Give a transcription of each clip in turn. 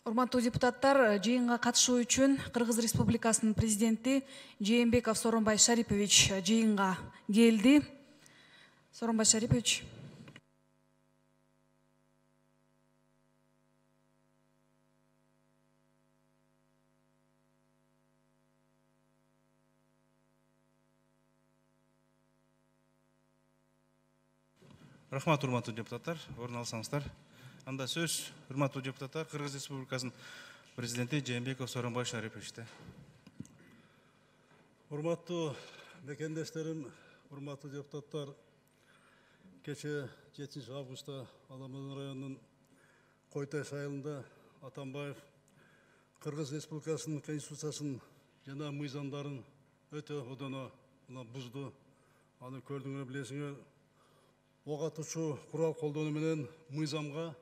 Урматтуу депутаттар, жыйынга катышуу үчүн Кыргыз Республикасынын президенти Жээнбеков Сооронбай Шарипович жыйынга келди. Сооронбай Шарипович. Рахмат, урматтуу депутаттар, орун алсаңыздар. Анда сөз, урматтуу депутаттар, Кыргыз Республикасынын президенти Жээнбеков Сооронбай Шариповичте. Урматтуу мекендештерим, урматтуу депутаттар, кече 7 августта Аламан районунун Койтай айылында Атамбаев Кыргыз Республикасынын Конституциясын жана мыйзамдарын өтө одоно бузду. Аны көрдүңөр, билесиңер. Ок атуучу курал колдонуу менен мыйзамга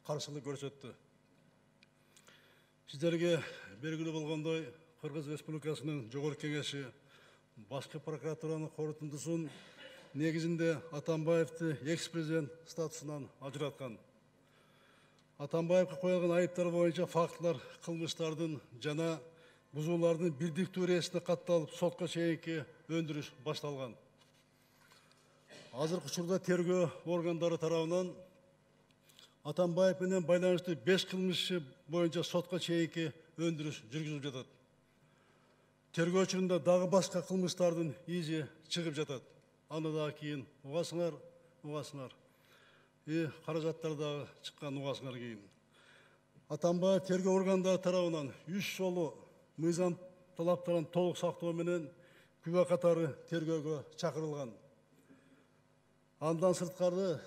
каршылык көрсөттү. Сиздерге белгилүү болгондой, Кыргыз Республикасынын Жогорку Кеңеши башкы прокуратуранын корутундусун негизинде Атамбаевди экс-президент статусунан ажыраткан. Атамбаевге коюлган айыптар боюнча фактылар кылмыштардын жана бузуулардын бирдиктүү иресине катталып, сотко чейинки өндүрүш башталган. Азыркы учурда тергөө органдары тарабынан Атамбаев менен байланыштуу 5 кылмыш боюнча сотко чейинки өндүрүш жүргүзүлүп жатат. Тергөөчүнүн дагы башка кылмыштардын изи чыгып жатат. Аны дагы кийин угасыңар. Каражаттар дагы чыккан угасыңар кийин. Атамбаев тергөө органдары тарабынан 3 жолу мыйзам талаптарын толук сактоо менен күбө катары тергөөгө чакырылган. Андан сырткары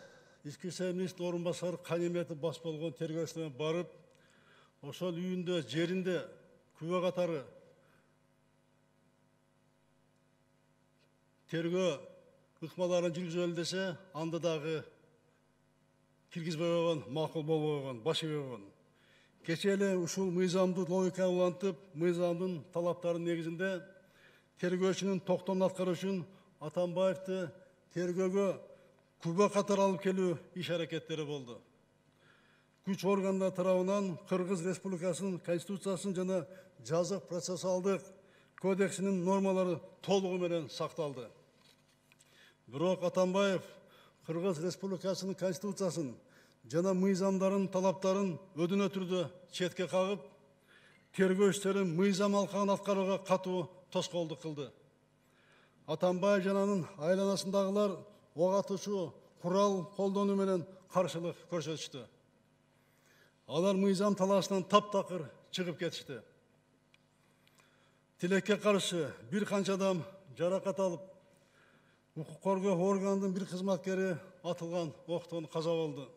Ички ишер министринин орун басары Каниметов бас болгон тергөөчүлөр барып, ошол үйүндө, жеринде күбө катары тергөө ыкмаларын жүргүзөлү десе, анда дагы киргизбей койгон, макул болбой койгон, баш ийбей койгон. Кече эле ушул мыйзамды логикага улантып, мыйзамдын талаптарынын негизинде тергөөчүнүн токтомун аткаруу үчүн Атамбаевди тергөөгө күбө катары алып келүү иш аракеттери болду. Күч органдар тарабынан Кыргыз Республикасынын Конституциясын жана жазык процессуалдык кодексинин нормалары толугу менен сакталды. Бирок Атамбаев Кыргыз Республикасынын Конституциясын жана мыйзамдарын талаптарын өдүнө түрдө четке кагып, тергөө иштерин мыйзам алкагын аткарууга катуу тоскоолдук кылды. Атамбаев жана анын айланасындагылар ок атуучу курал колдонуу менен каршылык көрсөтүштү. Алар мыйзам талашынан таптакыр чыгып кетишти. Тилекке каршы бир канча адам жаракат алып, укук коргоо органынын бир кызматкери атылган октон каза болду.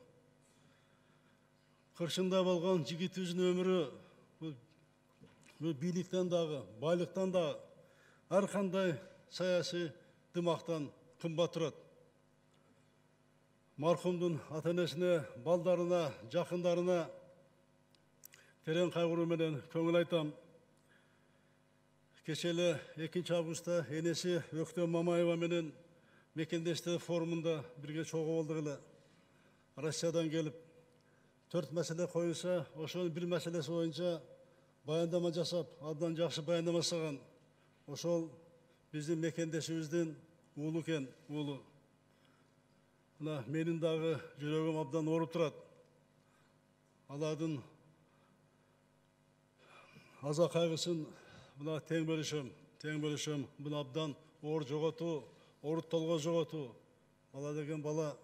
Кыршында болгон жигитибиздин өмүрү бул бийликтен дагы, байлыктан дагы, ар кандай саясий дымактан кымбат турат. Мархумдун ата-энесине, балдарына, жакындарына терең кайгыруу менен көңүл айтам. Кече эле 2 августта энеси Өктөн Мамаева менен мекендештер форумунда бирге чогуу болдук эле. Россиядан келип 4 маселе коюлса, ошонун бир маселеси боюнча баяндама жасап, абдан жакшы баяндама жасаган. Ошол биздин мекендешибиздин уулу экен, уулу. Мына менин дагы жүрөгүм абдан ооруп турат. Алардын аза кайгысын мына тең бөлүшөм. Мына абдан оор жоготуу, ооруттолго жоготуу. Бала деген бала.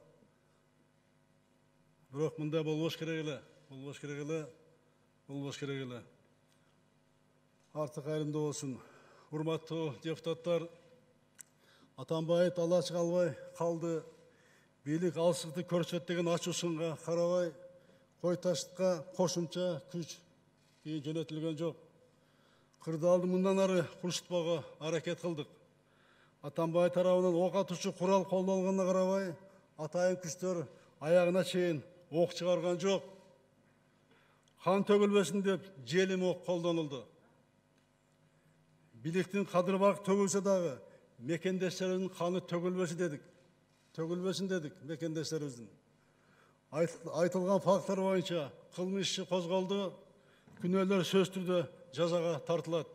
Бирок мындай болбош керек эле. Арты кайрымдуу болсун. Урматтуу депутаттар, Атамбаев алач калбай калды. Бийлик алсыкты көрсөт деген ачуусунга карабай, Койташка кошумча күч жөнөтүлгөн жок. Кырдаалды мындан ары курчутпоого аракет кылдык. Атамбаев тарабынан ок атуучу курал колдонгонуна карабай, атайын күчтөр аягына чейин ок чыгарган жок. Қан төгүлбөсүн деп желим ок колдонулду. Бийликтин кадырбак төгүлсө дагы мекендештерибиздин каны төгүлбөсүн дедик мекендештерибиздин. Айтылган факттар боюнча кылмыш иши козголду. күнөөлөр сөз түрдө жазага тартылат.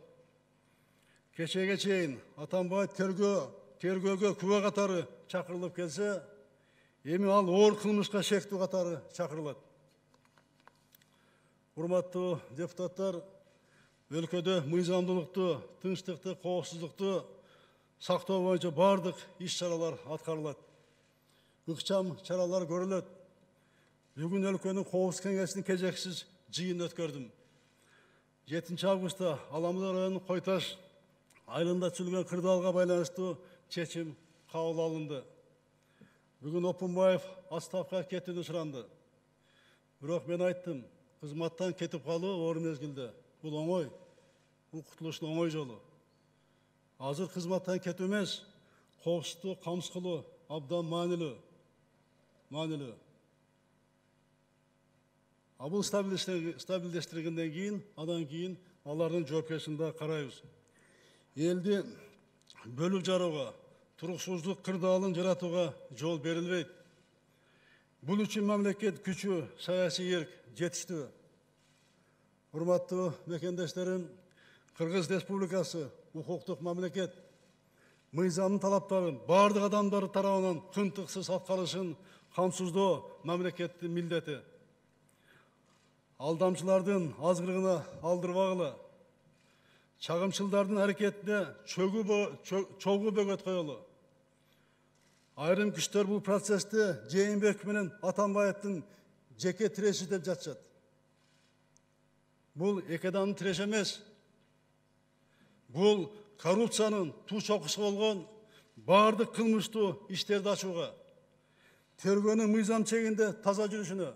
Кечеге чейин Атамбай тергөөгө күбө катары чакырылып келсе, эми ал оор кылмышка шектүү катары чакырылат. Урматтуу депутаттар, өлкөдө мыйзамдуулукту, тынчтыкты, коопсуздукту сактоо боюнча бардык иш-чаралар аткарылат. Ыкчам чаралар көрүлөт. Бүгүн өлкөнүн коопсуздук кеңешинин кезексиз жыйынын өткөрдүм. 7 августта Аламжа районунун Кой Таш айылында түзүлгөн кырдаалга байланыштуу чечим кабыл алынды. Бүгүн Опунбаев отставкага кетүүнү суранды. Бирок мен айттым, кызматтан кетип калуу оор мезгилде. Бул оңой. Бул кутулуштун оңой жолу. Азыр кызматтан кетүү эмес, коопсуздукту камсыз кылуу абдан маанилүү. Бул стабилдештиргенден кийин, андан кийин алардын жоопкерчилигине карайбыз. Элди бөлүп жарууга, туруксуздук кырдаалын жаратууга жол берилбейт. Бул үчүн мамлекет күчү, саясий эрк жетиштүү. Урматтуу мекендештерим, Кыргыз Республикасы укуктук мамлекет. Мыйзамдын талаптарын бардык адамдар тарабынан кынтыксыз аткарылышын камсыздоо мамлекеттин милдети. Алдамчылардын азгырыгына алдырбагыла. Чагымчылдардын аракетине чогуу бөгөт коелу. Айрым күчтөр бул процессти Жээнбеков менен Атамбаевдин жеке тиреши деп жатышат. Бул эки адамдын тиреши эмес. Бул коррупциянын туу чокусу болгон бардык кылмыштуу иштерди ачууга, тергөөнүн мыйзам чегинде таза жүрүшүнө,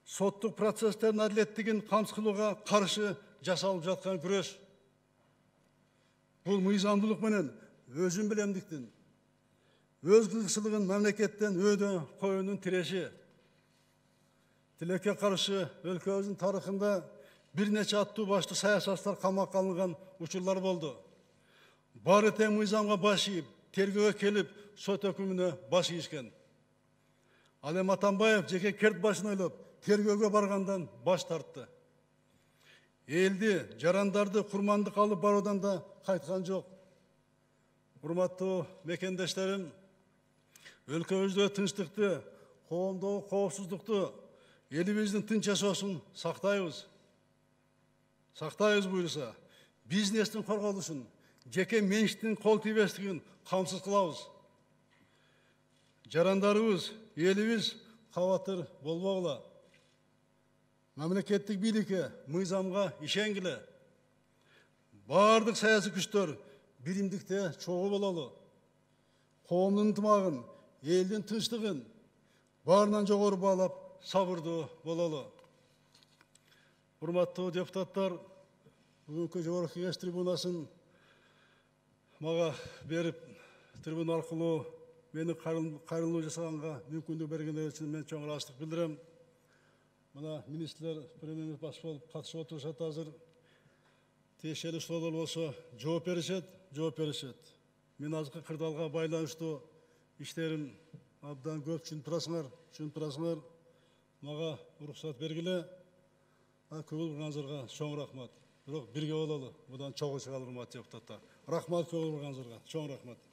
соттук процесстердин адилеттигин камсыз кылууга каршы жасалып жаткан күрөш. Бул мыйзамдуулук менен өзүн билемдиктин, өз кызыкчылыгын мамлекеттен өйдө коюунун тиреши. Тилекке каршы өлкөбүздүн тарыхында бир нече аттуу баштуу саясатчылар камакка алынган учурлар болду. Баары тең мыйзамга баш ийип, тергөөгө келип, сот өкүмүнө баш ийишкен. Ал эми Атамбаев жеке керт башын ойлоп, тергөөгө баргандан баш тартты. Элди, жарандарды курмандык алып баруудан да кайткан жок. Урматтуу мекендештерим, өлкөбүздө тынчтыкты, коомдогу коопсуздукту, элибиздин тынч жашоосун сактайбыз. Сактайбыз буюрса, бизнестин корголушун, жеке менчиктин кол тийбестигин камсыз кылабыз. Жарандарыбыз, элибиз кабатыр болбогула. Мамлекеттик бийликке, мыйзамга ишенгиле. Бардык саясий күчтөр биримдикте чогуу бололу. Коомдун ынтымагын, элдин тынчтыгын баарынан жогору баалап, сабырдуу бололу. Урматтуу депутаттар, бүгүнкү жогорку кеңеш трибунасын мага берип, трибуна аркылуу мени кайрылуу жасаганга мүмкүндүк бергендер үчүн мен чоң ыраазычтык билдирем. Мына министрлер премьер баш болуп катышып отурушат азыр. Тиешелүү суроолор болсо жооп беришет. Мен азыркы кырдаалга байланыштуу иштерим абдан көп, түшүнүп турасыңар. Мага уруксат бергиле. Көңүл бурганыңыздарга чоң рахмат. Бирок бирге бололу. Будан чогуу чыгалы, урматтуу депутаттар. Рахмат көңүл бурганыңыздарга. Чоң рахмат.